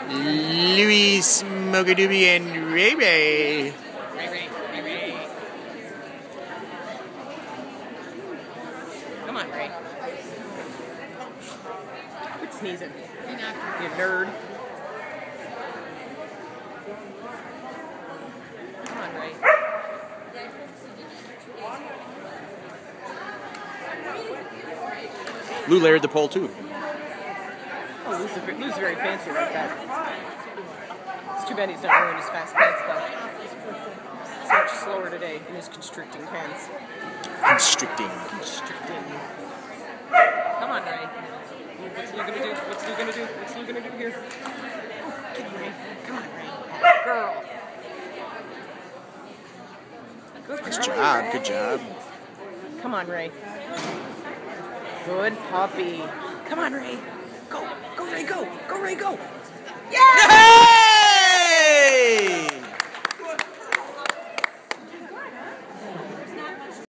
Louie Smogadoobie and Ray Ray. Ray. Come on, Ray. Quit sneezing. You nerd. Come on, Ray. Lou layered the pole too. Oh, Lou's very fancy like that. It's too bad he's not wearing his fast pants, though. He's much slower today in his constricting pants. Constricting. Come on, Ray. What's Lou gonna do? What's Lou gonna do here? Oh, get him, Ray. Come on, Ray. Girl. Good job. Come on, Ray. Good puppy. Come on, Ray. Go, Ray, go. Go, Ray, go. Yeah!